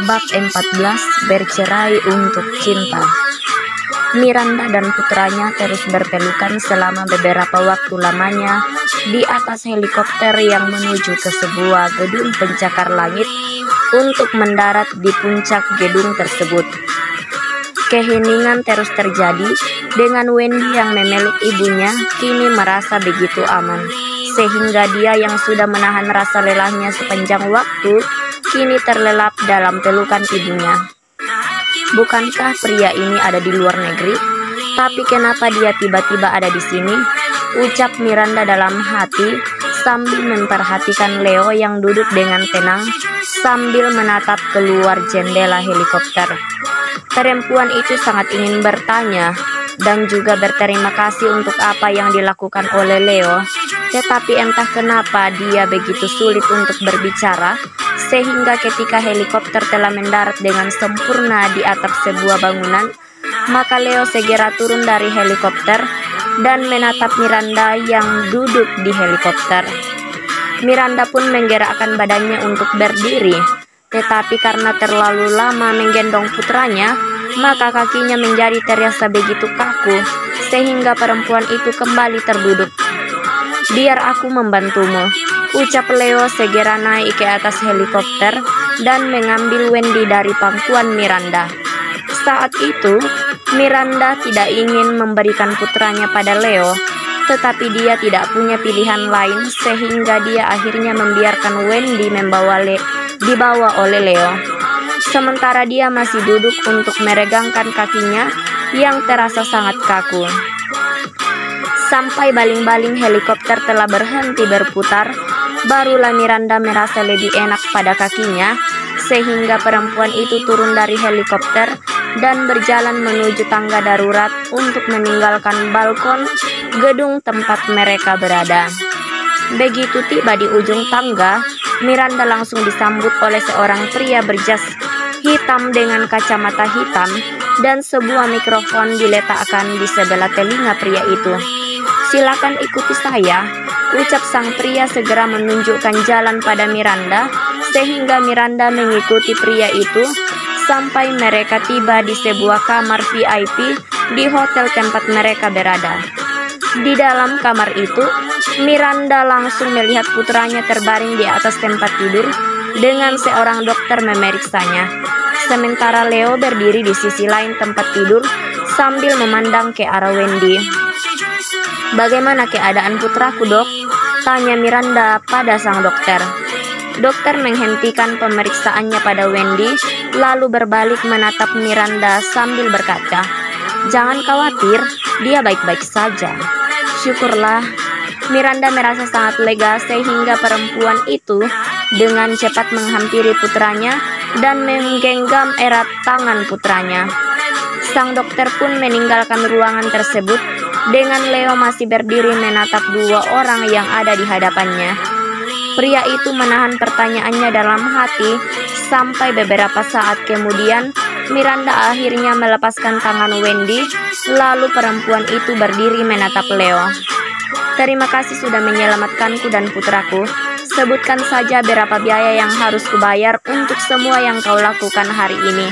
Bab 14, Bercerai untuk Cinta. Miranda dan putranya terus berpelukan selama beberapa waktu lamanya di atas helikopter yang menuju ke sebuah gedung pencakar langit untuk mendarat di puncak gedung tersebut. Keheningan terus terjadi dengan Wendy yang memeluk ibunya kini merasa begitu aman, sehingga dia yang sudah menahan rasa lelahnya sepanjang waktu kini terlelap dalam pelukan ibunya. Bukankah pria ini ada di luar negeri? Tapi kenapa dia tiba-tiba ada di sini? Ucap Miranda dalam hati sambil memperhatikan Leo yang duduk dengan tenang sambil menatap keluar jendela helikopter. Perempuan itu sangat ingin bertanya dan juga berterima kasih untuk apa yang dilakukan oleh Leo, tetapi entah kenapa dia begitu sulit untuk berbicara, sehingga ketika helikopter telah mendarat dengan sempurna di atap sebuah bangunan, maka Leo segera turun dari helikopter dan menatap Miranda yang duduk di helikopter. Miranda pun menggerakkan badannya untuk berdiri, tetapi karena terlalu lama menggendong putranya, maka kakinya menjadi terasa begitu kaku, sehingga perempuan itu kembali terduduk. "Biar aku membantumu," ucap Leo segera naik ke atas helikopter dan mengambil Wendy dari pangkuan Miranda. Saat itu, Miranda tidak ingin memberikan putranya pada Leo, tetapi dia tidak punya pilihan lain sehingga dia akhirnya membiarkan Wendy dibawa oleh Leo. Sementara dia masih duduk untuk meregangkan kakinya yang terasa sangat kaku. Sampai baling-baling helikopter telah berhenti berputar, barulah Miranda merasa lebih enak pada kakinya, sehingga perempuan itu turun dari helikopter dan berjalan menuju tangga darurat untuk meninggalkan balkon gedung tempat mereka berada. Begitu tiba di ujung tangga, Miranda langsung disambut oleh seorang pria berjas hitam dengan kacamata hitam dan sebuah mikrofon diletakkan di sebelah telinga pria itu. "Silakan ikuti saya," ucap sang pria segera menunjukkan jalan pada Miranda, sehingga Miranda mengikuti pria itu sampai mereka tiba di sebuah kamar VIP di hotel tempat mereka berada. Di dalam kamar itu, Miranda langsung melihat putranya terbaring di atas tempat tidur dengan seorang dokter memeriksanya. Sementara Leo berdiri di sisi lain tempat tidur sambil memandang ke arah Wendy. "Bagaimana keadaan putraku, Dok?" tanya Miranda pada sang dokter. Dokter menghentikan pemeriksaannya pada Wendy, lalu berbalik menatap Miranda sambil berkata, "Jangan khawatir, dia baik-baik saja." "Syukurlah." Miranda merasa sangat lega sehingga perempuan itu dengan cepat menghampiri putranya dan menggenggam erat tangan putranya. Sang dokter pun meninggalkan ruangan tersebut dengan Leo masih berdiri menatap dua orang yang ada di hadapannya. Pria itu menahan pertanyaannya dalam hati sampai beberapa saat kemudian Miranda akhirnya melepaskan tangan Wendy, lalu perempuan itu berdiri menatap Leo. "Terima kasih sudah menyelamatkanku dan putraku. Sebutkan saja berapa biaya yang harus kubayar untuk semua yang kau lakukan hari ini.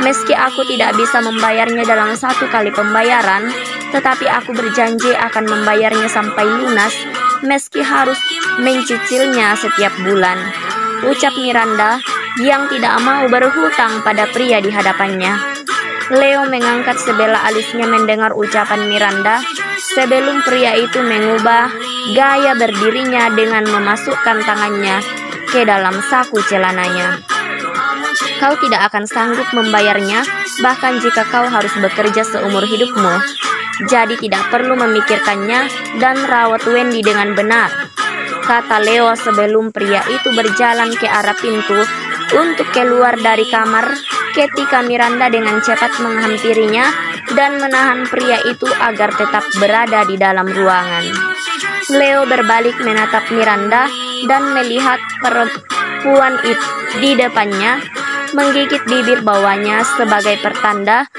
Meski aku tidak bisa membayarnya dalam satu kali pembayaran, tetapi aku berjanji akan membayarnya sampai lunas, meski harus mencicilnya setiap bulan," ucap Miranda yang tidak mau berhutang pada pria di hadapannya. Leo mengangkat sebelah alisnya mendengar ucapan Miranda sebelum pria itu mengubah gaya berdirinya dengan memasukkan tangannya ke dalam saku celananya. "Kau tidak akan sanggup membayarnya bahkan jika kau harus bekerja seumur hidupmu. Jadi tidak perlu memikirkannya dan rawat Wendy dengan benar," kata Leo sebelum pria itu berjalan ke arah pintu untuk keluar dari kamar ketika Miranda dengan cepat menghampirinya dan menahan pria itu agar tetap berada di dalam ruangan. Leo berbalik menatap Miranda dan melihat perempuan itu di depannya menggigit bibir bawahnya sebagai pertanda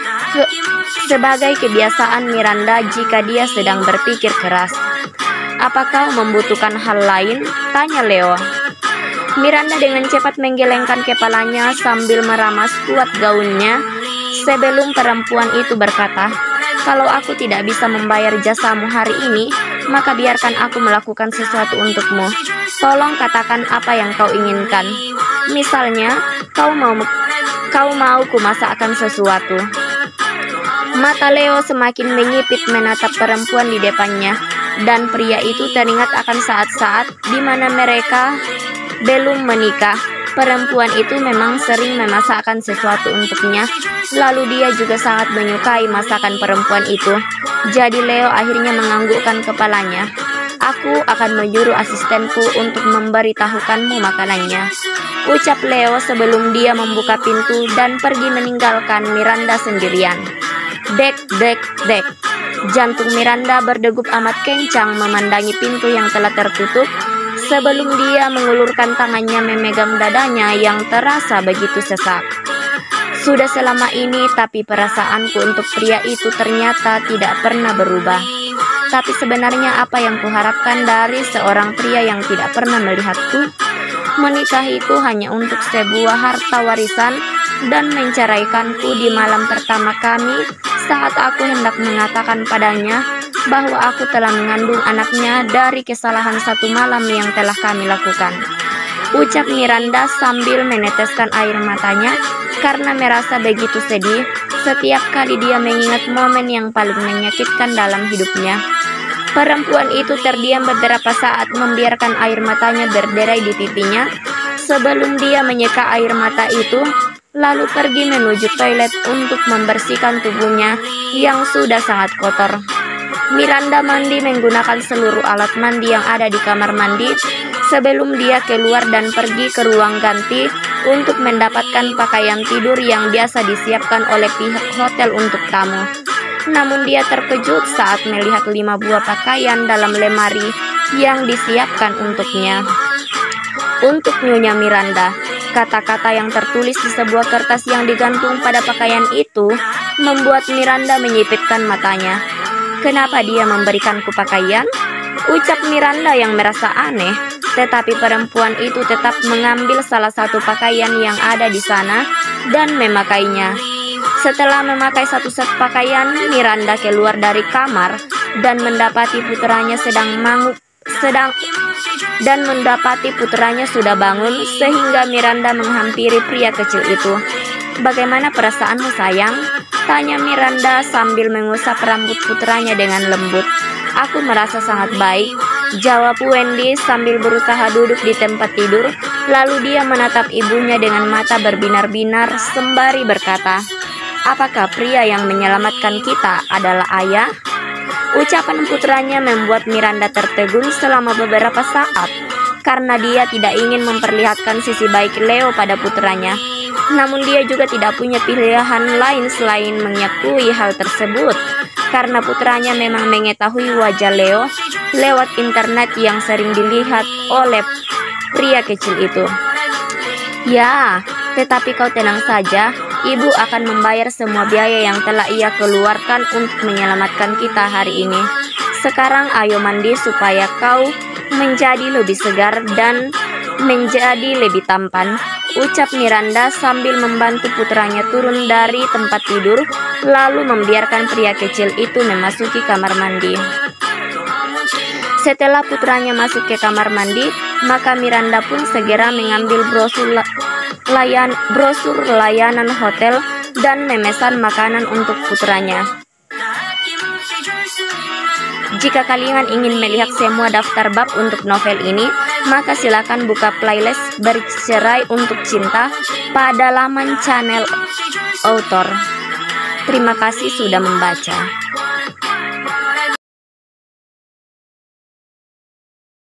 sebagai kebiasaan Miranda jika dia sedang berpikir keras. "Apa kau membutuhkan hal lain?" tanya Leo. Miranda dengan cepat menggelengkan kepalanya sambil meramas kuat gaunnya sebelum perempuan itu berkata, "Kalau aku tidak bisa membayar jasamu hari ini, maka biarkan aku melakukan sesuatu untukmu. Tolong katakan apa yang kau inginkan. Misalnya, kau mau kumasakkan sesuatu." Mata Leo semakin menyipit menatap perempuan di depannya, dan pria itu teringat akan saat-saat di mana mereka belum menikah. Perempuan itu memang sering memasakkan sesuatu untuknya, lalu dia juga sangat menyukai masakan perempuan itu. Jadi Leo akhirnya menganggukkan kepalanya. "Aku akan menyuruh asistenku untuk memberitahukanmu makanannya," ucap Leo sebelum dia membuka pintu dan pergi meninggalkan Miranda sendirian. Dek, dek, dek. Jantung Miranda berdegup amat kencang memandangi pintu yang telah tertutup sebelum dia mengulurkan tangannya memegang dadanya yang terasa begitu sesak. Sudah selama ini, tapi perasaanku untuk pria itu ternyata tidak pernah berubah. Tapi sebenarnya apa yang kuharapkan dari seorang pria yang tidak pernah melihatku? Menikahiku hanya untuk sebuah harta warisan dan menceraikanku di malam pertama kami saat aku hendak mengatakan padanya bahwa aku telah mengandung anaknya dari kesalahan satu malam yang telah kami lakukan, ucap Miranda sambil meneteskan air matanya karena merasa begitu sedih setiap kali dia mengingat momen yang paling menyakitkan dalam hidupnya. Perempuan itu terdiam beberapa saat membiarkan air matanya berderai di pipinya sebelum dia menyeka air mata itu, lalu pergi menuju toilet untuk membersihkan tubuhnya yang sudah sangat kotor. Miranda mandi menggunakan seluruh alat mandi yang ada di kamar mandi sebelum dia keluar dan pergi ke ruang ganti untuk mendapatkan pakaian tidur yang biasa disiapkan oleh pihak hotel untuk tamu. Namun dia terkejut saat melihat 5 buah pakaian dalam lemari yang disiapkan untuknya. "Untuk Nyonya Miranda," kata-kata yang tertulis di sebuah kertas yang digantung pada pakaian itu membuat Miranda menyipitkan matanya. "Kenapa dia memberikanku pakaian?" ucap Miranda yang merasa aneh, tetapi perempuan itu tetap mengambil salah satu pakaian yang ada di sana dan memakainya. Setelah memakai satu set pakaian, Miranda keluar dari kamar dan mendapati putranya sudah bangun, sehingga Miranda menghampiri pria kecil itu. "Bagaimana perasaanmu, sayang?" tanya Miranda sambil mengusap rambut putranya dengan lembut. "Aku merasa sangat baik," jawab Wendy sambil berusaha duduk di tempat tidur. Lalu dia menatap ibunya dengan mata berbinar-binar sembari berkata, "Apakah pria yang menyelamatkan kita adalah ayah?" Ucapan putranya membuat Miranda tertegun selama beberapa saat karena dia tidak ingin memperlihatkan sisi baik Leo pada putranya. Namun dia juga tidak punya pilihan lain selain mengakui hal tersebut karena putranya memang mengetahui wajah Leo lewat internet yang sering dilihat oleh pria kecil itu. "Ya, tetapi kau tenang saja. Ibu akan membayar semua biaya yang telah ia keluarkan untuk menyelamatkan kita hari ini. Sekarang ayo mandi supaya kau menjadi lebih segar dan menjadi lebih tampan," ucap Miranda sambil membantu putranya turun dari tempat tidur, lalu membiarkan pria kecil itu memasuki kamar mandi. Setelah putranya masuk ke kamar mandi, maka Miranda pun segera mengambil brosur layanan hotel dan memesan makanan untuk putranya. Jika kalian ingin melihat semua daftar bab untuk novel ini, maka silakan buka playlist Bercerai untuk Cinta pada laman channel author. Terima kasih sudah membaca.